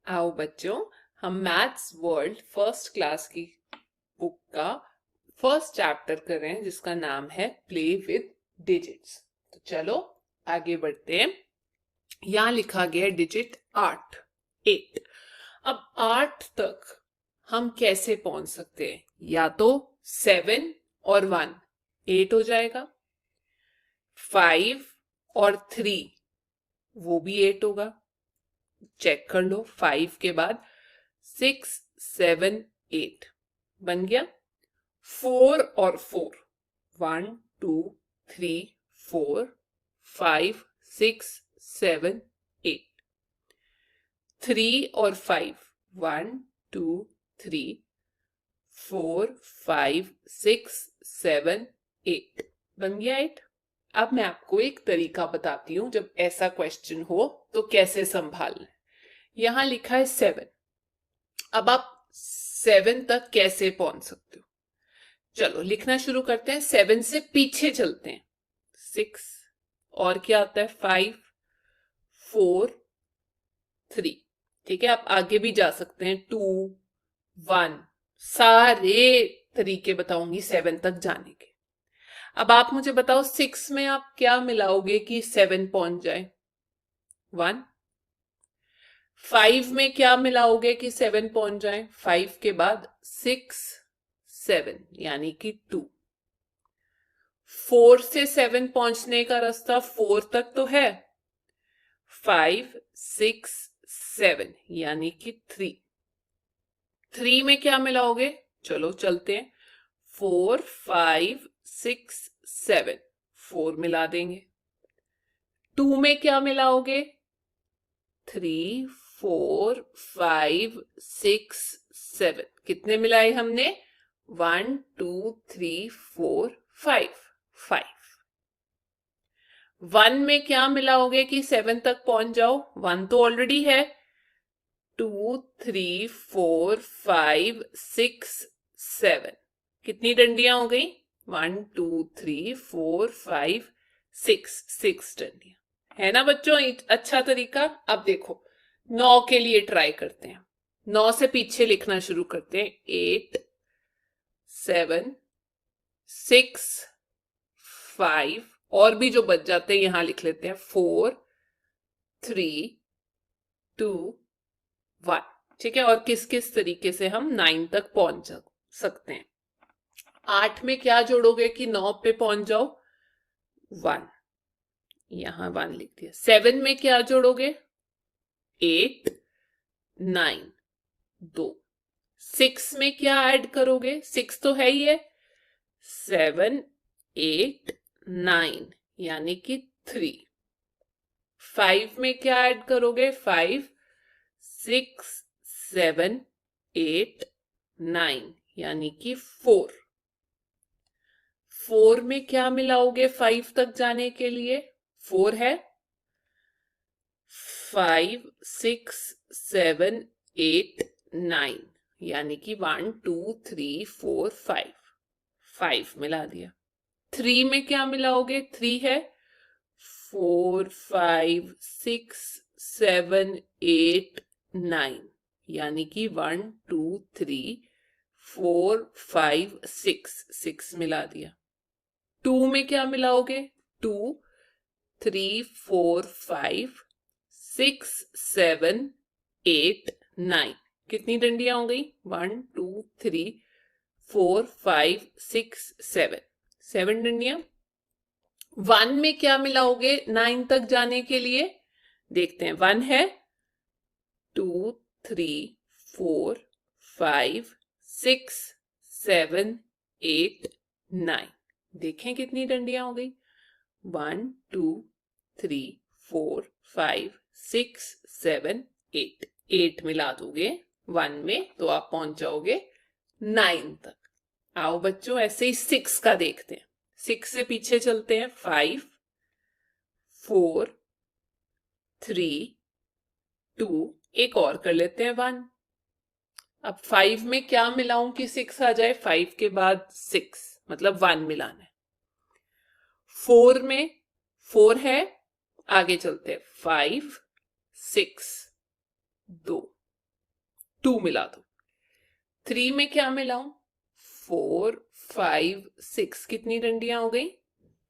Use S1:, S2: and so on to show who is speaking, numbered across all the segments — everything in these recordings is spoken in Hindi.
S1: आओ बच्चों, हम मैथ्स वर्ल्ड फर्स्ट क्लास की बुक का फर्स्ट चैप्टर कर रहे हैं जिसका नाम है प्ले विद डिजिट्स। तो चलो आगे बढ़ते हैं। यहाँ लिखा गया है डिजिट 8। अब 8 तक हम कैसे पहुंच सकते हैं? या तो 7 और 1 8 हो जाएगा, 5 और 3 वो भी 8 होगा। चेक कर लो, 5 के बाद 6 7 8 बन गया। 4 और 4 1 2 3 4 5 6 7 8। 3 और 5 1 2 3 4 5 6 7 8 बन गया 8। अब मैं आपको एक तरीका बताती हूं जब ऐसा क्वेश्चन हो तो कैसे संभालना है। यहां लिखा है 7। अब आप 7 तक कैसे पहुंच सकते हो? चलो लिखना शुरू करते हैं। 7 से पीछे चलते हैं। 6 और क्या आता है? 5 4 3। ठीक है, आप आगे भी जा सकते हैं। 2 1 सारे तरीके बताऊंगी 7 तक जाने के। अब आप मुझे बताओ 6 में आप क्या मिलाओगे कि 7 पहुंच जाए? 1। 5 में क्या मिलाओगे कि 7 पहुंच जाए? 5 के बाद 6 7 यानी कि 2। 4 से 7 पहुंचने का रास्ता 4 तक तो है। 5 6 7 यानी कि 3। 3 में क्या मिलाओगे? चलो चलते हैं। 4 5 6 7 4 मिला देंगे। 2 में क्या मिलाओगे? 3 4 5 6 7 कितने मिलाए हमने? 1 2 3 4 5 5। 1 में क्या मिलाओगे कि 7 तक पहुंच जाओ? 1 तो ऑलरेडी है। 2 3 4 5 6 7 कितनी डंडियां हो गई? 1 2 3 4 5 6 6 डंडियां। है ना बच्चों अच्छा तरीका? अब देखो 9 के लिए ट्राई करते हैं। 9 से पीछे लिखना शुरू करते हैं। 8 7 6 5 और भी जो बच जाते हैं यहां लिख लेते हैं। 4 3 2 1। ठीक है, और किस किस तरीके से हम 9 तक पहुंच सकते हैं? 8 में क्या जोड़ोगे कि 9 पे पहुंच जाओ? 1। यहां 1 लिख दिया। 7 में क्या जोड़ोगे? 8 9 2। 6 में क्या ऐड करोगे? 6 तो है ही है। 7 8 9 यानी कि 3। 5 में क्या ऐड करोगे? 5 6 7 8 9 यानी कि 4। 4 में क्या मिलाओगे 5 तक जाने के लिए? 4 है। 5 6 7 8 9 यानी कि 1 2 3 4 5 5 मिला दिया। 3 में क्या मिलाओगे? 3 है। 4 5 6 7 8 9 यानी कि 1 2 3 4 5 6 6 मिला दिया। 2 में क्या मिलाओगे? 2 3 4 5 6 7 8 9 कितनी डंडियां हो गई? 1 2 3 4 5 6 7 7 डंडियां। 1 में क्या मिलाओगे 9 तक जाने के लिए? देखते हैं। 1 है। 2 3 4 5 6 7 8 9 देखें कितनी डंडियां हो गई? 1 2 3 4 5 6 7 8 8 मिला दोगे 1 में तो आप पहुंच जाओगे 9 तक। आओ बच्चों ऐसे ही 6 का देखते हैं। 6 से पीछे चलते हैं। 5 4 3 2 एक और कर लेते हैं 1। अब 5 में क्या मिलाऊं कि 6 आ जाए? 5 के बाद 6 मतलब 1 मिलाना है। 4 में 4 है। आगे चलते हैं। 5 6 2 2 मिला दो। 3 में क्या मिलाऊं? 4 5 6, कितनी डंडियां हो गई?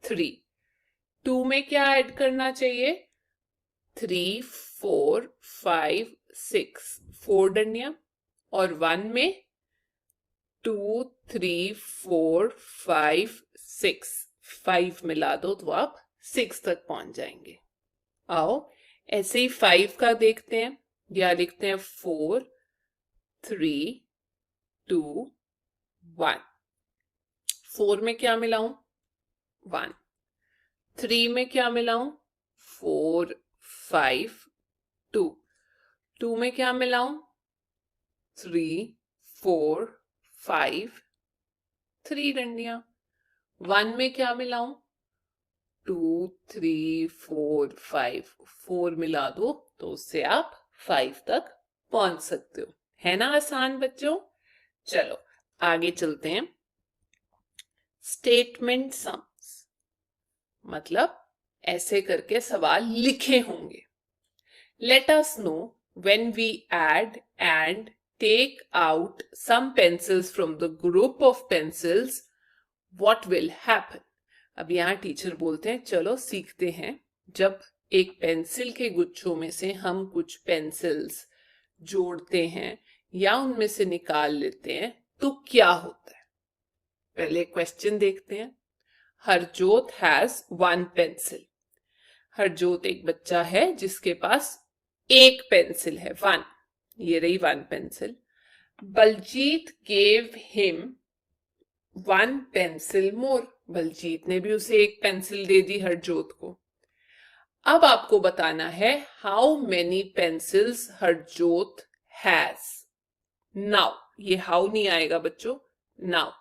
S1: 3। 2 में क्या ऐड करना चाहिए? 3 4 5 6, 4 डंडियां। और 1 में 2 3 4 5 6, 5 मिला दो तो आप 6 तक पहुंच जाएंगे। आओ ऐसे ही 5 का देखते हैं, या लिखते हैं 4 3 2 1। 4 में क्या मिलाऊं? 1। 3 में क्या मिलाऊं? 4 5 2। 2 में क्या मिलाऊं? 3 4 5, 3 डंडियां। 1 में क्या मिलाऊं? 2 3 4 5, 4 मिला दो तो उससे आप 5 तक पहुंच सकते हो। है ना आसान बच्चों? चलो आगे चलते हैं। स्टेटमेंट सम्स, मतलब ऐसे करके सवाल लिखे होंगे। Let us know when we add and take out some pencils from the group of pencils what will happen. अब यहाँ टीचर बोलते हैं चलो सीखते हैं, जब एक पेंसिल के गुच्छों में से हम कुछ पेंसिल्स जोड़ते हैं या उनमें से निकाल लेते हैं तो क्या होता है। पहले क्वेश्चन देखते हैं। Harjot has 1 pencil. हरजोत एक बच्चा है जिसके पास एक पेंसिल है, 1। ये रही 1 pencil. Baljeet gave him 1 pencil more. Baljeet ने भी उसे एक पेंसिल दे दी हरजोत को। अब आपको बताना है how many pencils Harjot has. Now, ये हाउ नहीं आएगा बच्चों, नाउ।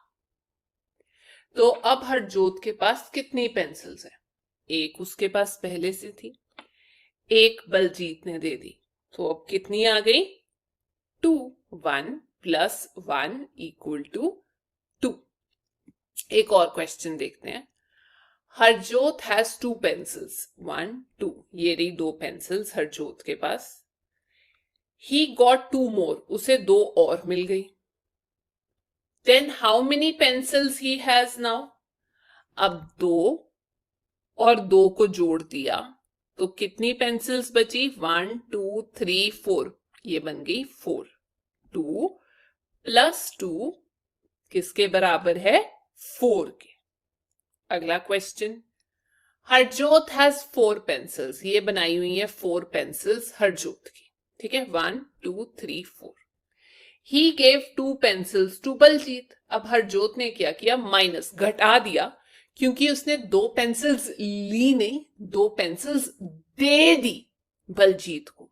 S1: तो अब हरजोत के पास कितनी पेंसिल्स है? एक उसके पास पहले से थी, एक बलजीत ने दे दी, तो अब कितनी आ गई? 2। 1 प्लस 1 इक्वल टू 2। एक और क्वेश्चन देखते हैं। हरजोत हैज 2 पेंसिल्स, 1 2, ये रही 2 पेंसिल्स हरजोत के पास। ही गॉट 2 मोर, उसे 2 और मिल गई। Then how many pencils he has now? अब 2 और 2 को जोड़ दिया तो कितनी पेंसिल्स बची? 1 2 3 4, ये बन गई 4। 2 प्लस 2 किसके बराबर है? 4 के। अगला क्वेश्चन। हरजोत हैज 4 पेंसिल्स, ये बनाई हुई है 4 पेंसिल्स हरजोत की, ठीक है, 1 2 3 4। He gave 2 pencils to Baljeet. अब हरजोत ने क्या किया? माइनस, घटा दिया, क्योंकि उसने 2 पेंसिल्स ली नहीं, 2 पेंसिल्स दे दी बलजीत को।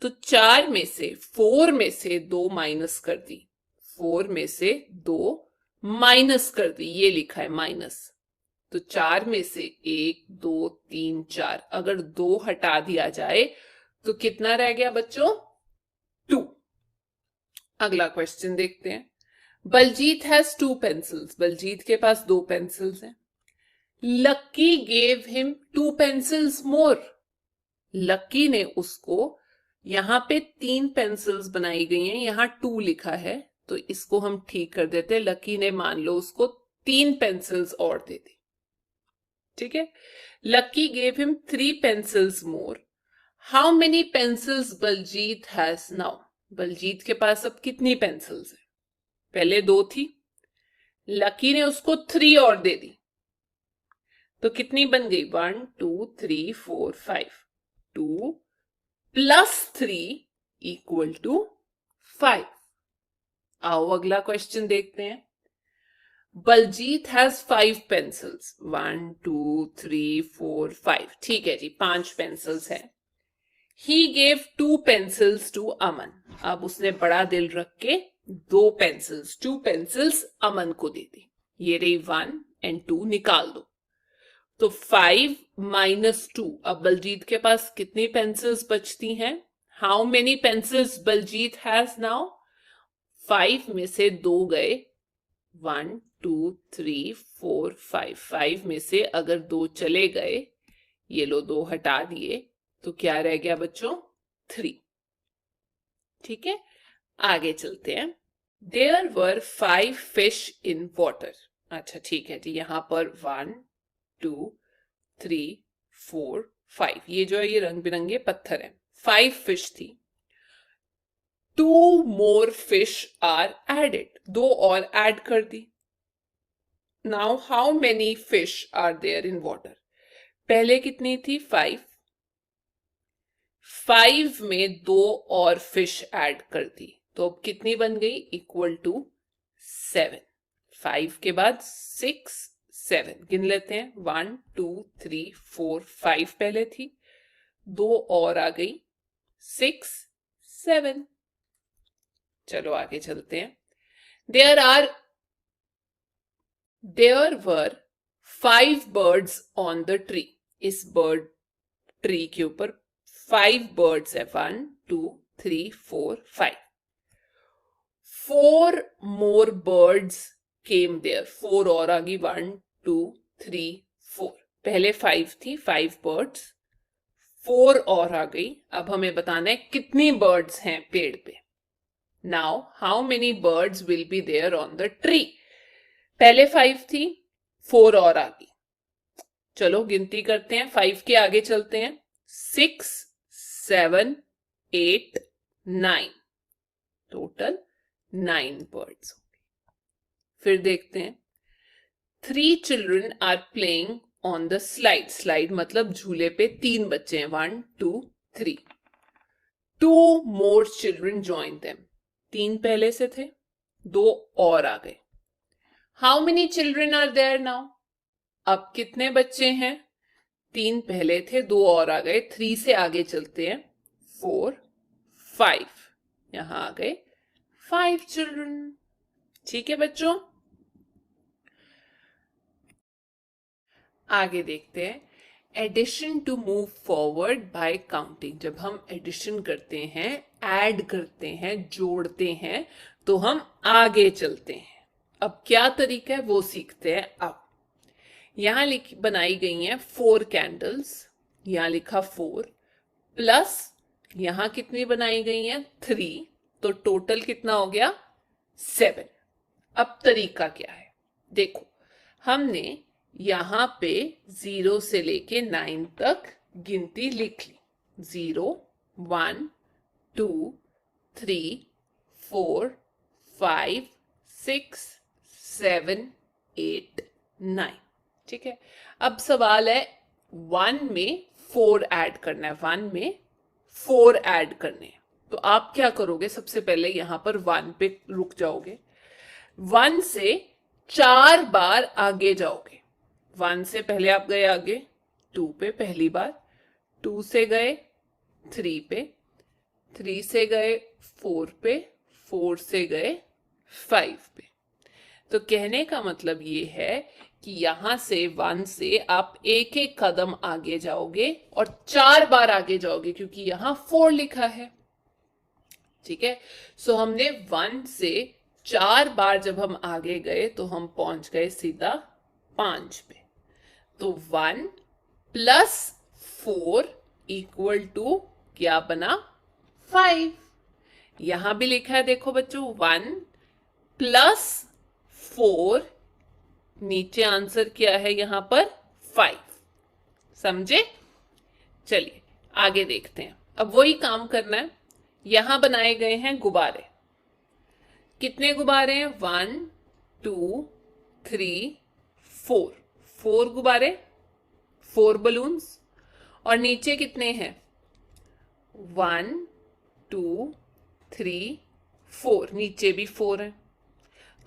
S1: तो 4 में से 4 में से 2 माइनस कर दी, 4 में से 2 माइनस कर दी, ये लिखा है माइनस। तो 4 में से 1 2 3 4, अगर 2 हटा दिया जाए तो कितना रह गया बच्चों? 2। अगला क्वेश्चन देखते हैं। बलजीत हैज 2 पेंसिल्स, बलजीत के पास 2 पेंसिल्स हैं। लक्की गेव हिम 2 पेंसिल्स मोर। लक्की ने उसको, यहां पे 3 पेंसिल्स बनाई गई हैं, यहां 2 लिखा है, तो इसको हम ठीक कर देते हैं। लक्की ने मान लो उसको 3 पेंसिल्स और दे दी, ठीक है। Lucky gave him 3 pencils more. How many pencils Baljeet has now? Baljeet के पास अब कितनी पेंसिल्स है? पहले 2 थी, लकी ने उसको 3 और दे दी, तो कितनी बन गई? 1 2 3 4 5। 2 प्लस 3 इक्वल टू 5। आओ अगला क्वेश्चन देखते हैं। बलजीत हैज 5 पेंसिल्स, 1 2 3 4 5, ठीक है जी, 5 पेंसिल्स है। ही गेव 2 पेंसिल्स टू अमन। अब उसने बड़ा दिल रख के 2 पेंसिल्स, 2 पेंसिल्स अमन को दे दी। ये रही 1 एंड 2, निकाल दो। तो 5 माइनस 2, अब बलजीत के पास कितनी पेंसिल्स बचती हैं? How many pencils Baljeet has now? 5 में से 2 गए, 1 2 3 4 5, 5 में से अगर 2 चले गए, ये लो 2 हटा दिए, तो क्या रह गया बच्चों? 3, ठीक है। आगे चलते हैं। There were 5 fish in water. अच्छा ठीक है जी, यहां पर 1 2 3 4 5, ये जो है ये रंग बिरंगे पत्थर हैं। 5 फिश थी। 2 मोर फिश आर एडेड, 2 और ऐड कर दी। Now how many fish are there in water. पहले कितनी थी? 5। 5 में 2 और फिश ऐड कर दी, तो अब कितनी बन गई? Equal to 7। 5 के बाद 6 7 गिन लेते हैं। 1 2 3 4 5 पहले थी, 2 और आ गई, 6 7। चलो आगे चलते हैं। There were 5 birds on the tree. इस बर्ड ट्री के ऊपर 5 बर्ड्स है। 1 2 3 4 5। 4 मोर बर्ड्स केम देयर, 4 और आ गई। 1 2 3 4, पहले 5 थी, 5 बर्ड्स, 4 और आ गई। अब हमें बताना है कितनी बर्ड्स हैं पेड़ पे। Now how many birds will be there on the tree. पहले 5 थी, 4 और आ गई। चलो गिनती करते हैं, 5 के आगे चलते हैं। 6 7 8 9, टोटल 9 बर्ड्स। फिर देखते हैं। 3 children are playing on the slide. Slide मतलब झूले पे 3 बच्चे हैं। 1 2 3। 2 मोर चिल्ड्रन जॉइन देम। 3 पहले से थे, 2 और आ गए। How many children are there now. अब कितने बच्चे हैं? 3 पहले थे, 2 और आ गए। 3 से आगे चलते हैं। 4 5, यहां आ गए 5 चिल्ड्रन। ठीक है बच्चों, आगे देखते हैं। Addition to move forward by counting. जब हम एडिशन करते हैं, ऐड करते हैं, जोड़ते हैं, तो हम आगे चलते हैं। अब क्या तरीका है वो सीखते हैं। अब यहां बनाई गई हैं 4 कैंडल्स। यहां लिखा 4 प्लस यहां कितनी बनाई गई हैं? 3, तो टोटल कितना हो गया? 7। अब तरीका क्या है देखो, हमने यहां पे 0 से लेके 9 तक गिनती लिख ली। 0 1 2 3 4 5 6 7 8 9। ठीक है, अब सवाल है 1 में 4 ऐड करना है। 1 में 4 ऐड करने हैं, तो आप क्या करोगे? सबसे पहले यहां पर 1 पे रुक जाओगे। 1 से 4 बार आगे जाओगे। 1 से पहले आप गए आगे 2 पे पहली बार, 2 से गए 3 पे, 3 से गए 4 पे, 4 से गए 5 पे। तो कहने का मतलब ये है कि यहां से 1 से आप एक एक कदम आगे जाओगे और 4 बार आगे जाओगे, क्योंकि यहां 4 लिखा है। ठीक है, सो हमने 1 से 4 बार जब हम आगे गए तो हम पहुंच गए सीधा 5 पे। तो 1 प्लस 4 इक्वल टू क्या बना? 5। यहां भी लिखा है देखो बच्चों, 1 प्लस 4, नीचे आंसर क्या है यहां पर? 5। समझे? चलिए आगे देखते हैं। अब वही काम करना है। यहां बनाए गए हैं गुब्बारे। कितने गुब्बारे हैं? 1 2 3 4, 4 गुब्बारे, 4 बलून्स। और नीचे कितने हैं? 1 2 3 4, नीचे भी 4 है।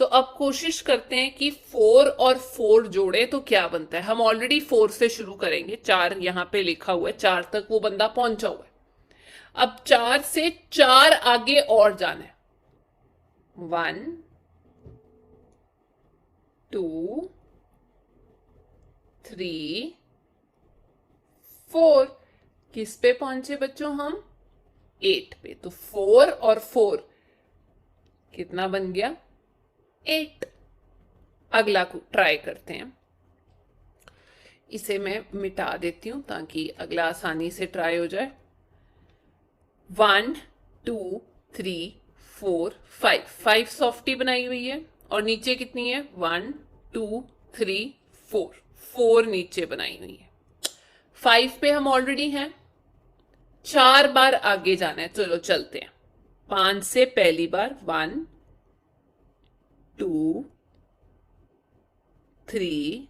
S1: तो अब कोशिश करते हैं कि 4 और 4 जोड़े तो क्या बनता है। हम ऑलरेडी 4 से शुरू करेंगे, 4 यहां पे लिखा हुआ है, 4 तक वो बंदा पहुंचा हुआ है। अब 4 से 4 आगे और जाना है। 1 2 3 4, किस पे पहुंचे बच्चों हम? 8 पे। तो 4 और 4 कितना बन गया? 8। अगला को ट्राई करते हैं। इसे मैं मिटा देती हूं ताकि अगला आसानी से ट्राई हो जाए। 1 2 3 4 5 5 सॉफ्टी बनाई हुई है और नीचे कितनी है 1 2 3 4 4 नीचे बनाई हुई है। 5 पे हम ऑलरेडी हैं, 4 बार आगे जाना है। चलो चलते हैं। 5 से पहली बार 1 2 3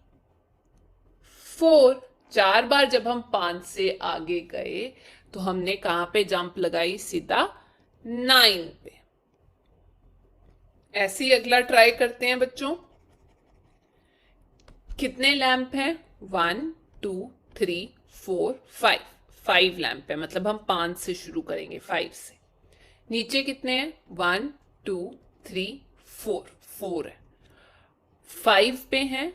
S1: 4। 4 बार जब हम 5 से आगे गए तो हमने कहां पे जंप लगाई, सीधा 9 पे। ऐसे ही अगला ट्राई करते हैं बच्चों। कितने लैंप हैं 1 2 3 4 5 5 लैंप है, मतलब हम 5 से शुरू करेंगे, 5 से। नीचे कितने हैं 1 2 3 4 4 है। 5 पे हैं,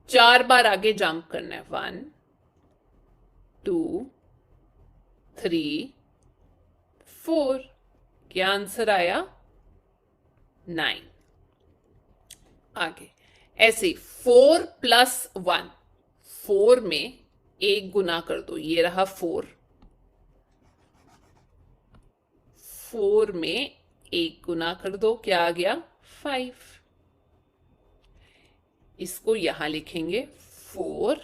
S1: 4 बार आगे जंप करना है 1 2 3 4। क्या आंसर आया 9। आगे ऐसे ही 4 प्लस 1, 4 में एक गुना कर दो, ये रहा 4। 4 में एक गुना कर दो, क्या आ गया 5। इसको यहां लिखेंगे 4।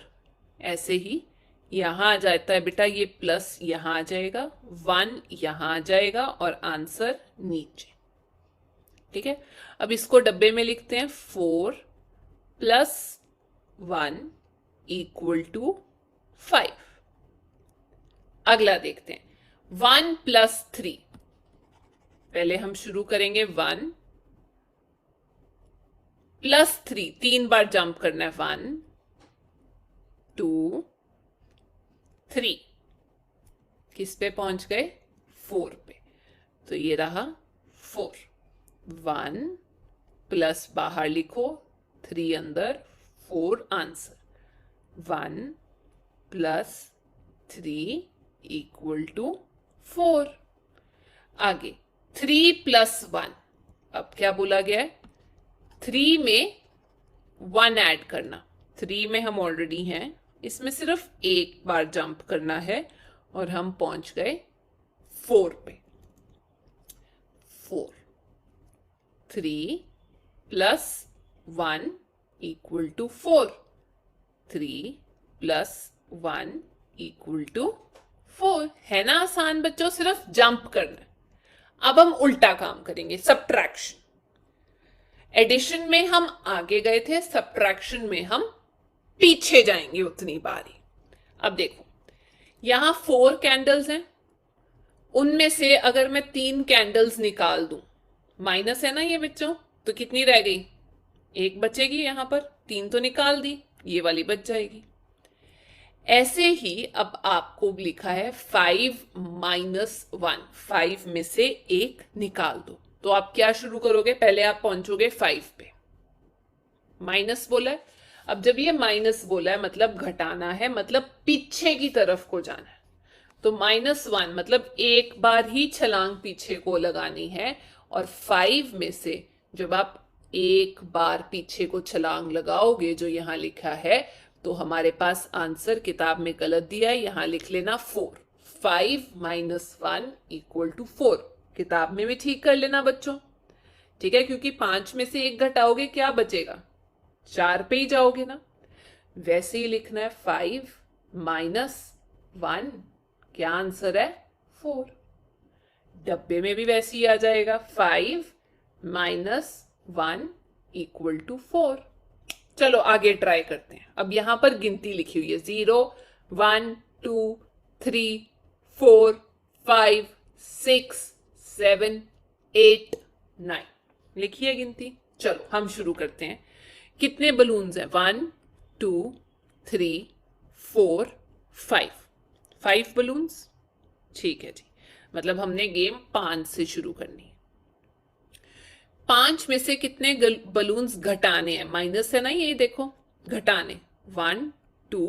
S1: ऐसे ही यहां आ जाता है बेटा, ये प्लस यहां आ जाएगा, 1 यहां आ जाएगा और आंसर नीचे। ठीक है, अब इसको डब्बे में लिखते हैं 4 प्लस 1 इक्वल टू 5। अगला देखते हैं 1 प्लस 3। पहले हम शुरू करेंगे 1 प्लस 3, 3 बार जंप करना है 1 2 3। किस पे पहुंच गए 4 पे, तो ये रहा 4। 1 प्लस बाहर लिखो, 3 अंदर, 4 आंसर। 1 plus 3 equal to 4। आगे 3 प्लस 1, अब क्या बोला गया है 3 में 1 ऐड करना। 3 में हम ऑलरेडी हैं, इसमें सिर्फ एक बार जंप करना है और हम पहुंच गए 4 पे। 4 3 plus 1 equal to 4। 3 plus 1 equal to 4। है ना आसान बच्चों, सिर्फ जंप करना है। अब हम उल्टा काम करेंगे, सब्ट्रैक्शन। एडिशन में हम आगे गए थे, सब्ट्रैक्शन में हम पीछे जाएंगे उतनी बारी। अब देखो यहां 4 कैंडल्स हैं, उनमें से अगर मैं 3 कैंडल्स निकाल दूं, माइनस है ना ये बच्चों, तो कितनी रह गई, एक बचेगी। यहां पर 3 तो निकाल दी, ये वाली बच जाएगी। ऐसे ही अब आपको लिखा है 5 माइनस 1, 5 में से एक निकाल दो। तो आप क्या शुरू करोगे, पहले आप पहुंचोगे 5 पे, माइनस बोला है। अब जब ये माइनस बोला है मतलब घटाना है, मतलब पीछे की तरफ को जाना है। तो -1 मतलब एक बार ही छलांग पीछे को लगानी है। और 5 में से जब आप एक बार पीछे को छलांग लगाओगे, जो यहां लिखा है, तो हमारे पास आंसर, किताब में गलत दिया है, यहां लिख लेना 4। 5 माइनस 1 इक्वल टू 4। किताब में भी ठीक कर लेना बच्चों, ठीक है, क्योंकि 5 में से एक घटाओगे क्या बचेगा, 4 पे ही जाओगे ना। वैसे ही लिखना है 5 माइनस 1, क्या आंसर है 4। डब्बे में भी वैसे ही आ जाएगा 5 माइनस 1 इक्वल टू 4। चलो आगे ट्राई करते हैं। अब यहां पर गिनती लिखी हुई है 0 1 2 3 4 5 6 7 8 9 लिखी है गिनती। चलो हम शुरू करते हैं। कितने बलून्स हैं 1 2 3 4 5 5 बलून्स, ठीक है जी। मतलब हमने गेम 5 से शुरू करनी है। 5 में से कितने बलून्स घटाने हैं, माइनस है ना, ये देखो घटाने, 1 2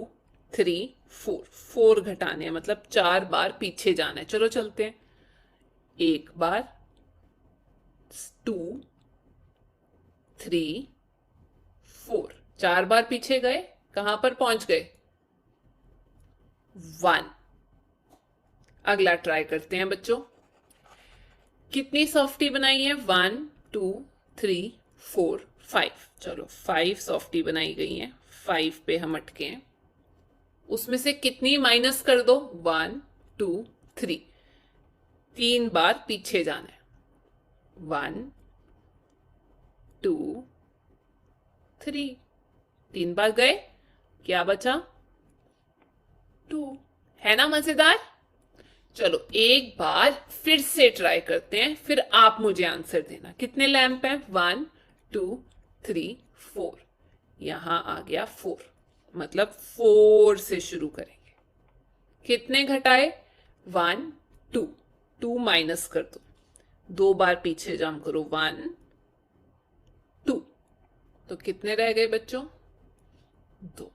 S1: 3 4 4 घटाने हैं, मतलब 4 बार पीछे जाना है। चलो चलते हैं। एक बार, 2 3 4, 4 बार पीछे गए, कहां पर पहुंच गए 1। अगला ट्राई करते हैं बच्चों। कितनी सॉफ्टी बनाई है? 1 2 3 4 5। चलो 5 सॉफ्टी बनाई गई हैं, 5 पे हम अटके हैं। उसमें से कितनी माइनस कर दो? 1 2 3। 3 बार पीछे जाना है। 1 2 3। 3 बार गए, क्या बचा? 2। है ना मजेदार? चलो एक बार फिर से ट्राई करते हैं, फिर आप मुझे आंसर देना। कितने लैंप हैं? 1 2 3 4। यहां आ गया 4, मतलब 4 से शुरू करेंगे। कितने घटाए? 1 2। 2 माइनस कर दो, 2 बार पीछे जंप करो। 1 2। तो कितने रह गए बच्चों? 2।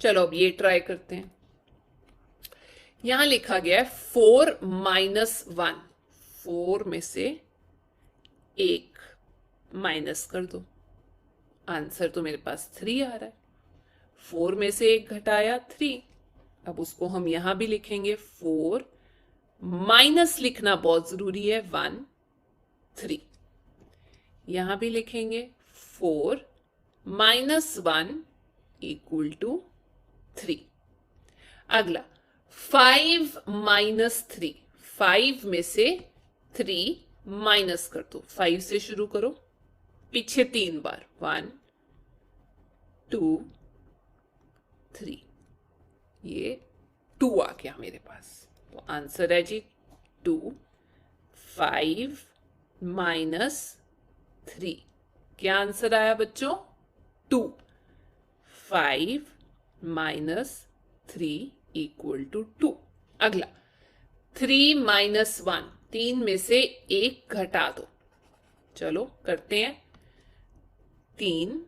S1: चलो अब ये ट्राई करते हैं। यहां लिखा गया है 4 माइनस 1। 4 में से 1 माइनस कर दो। आंसर तो मेरे पास 3 आ रहा है। 4 में से 1 घटाया 3। अब उसको हम यहां भी लिखेंगे। 4 माइनस लिखना बहुत जरूरी है। 1 3। यहां भी लिखेंगे 4 माइनस 1 इक्वल टू 3। अगला 5 माइनस 3। 5 में से 3 माइनस कर दो। 5 से शुरू करो, पीछे 3 बार। 1 2 3। ये 2 आ गया मेरे पास। तो आंसर है जी 2। 5 माइनस 3। क्या आंसर आया बच्चों? 2। 5 माइनस 3 इक्वल टू 2। अगला 3 माइनस 1। 3 में से 1 घटा दो। चलो करते हैं। 3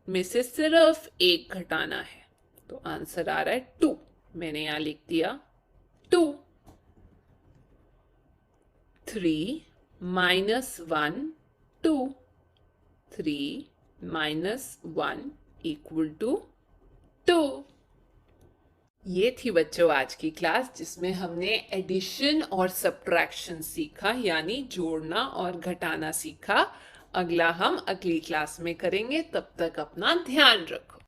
S1: में से सिर्फ 1 घटाना है, तो आंसर आ रहा है 2। मैंने यहां लिख दिया 2। 3 माइनस 1 2। 3 minus 1 equal to 2। ये थी बच्चों आज की क्लास, जिसमें हमने एडिशन और सब्ट्रैक्शन सीखा, यानी जोड़ना और घटाना सीखा। अगला हम अगली क्लास में करेंगे। तब तक अपना ध्यान रखो।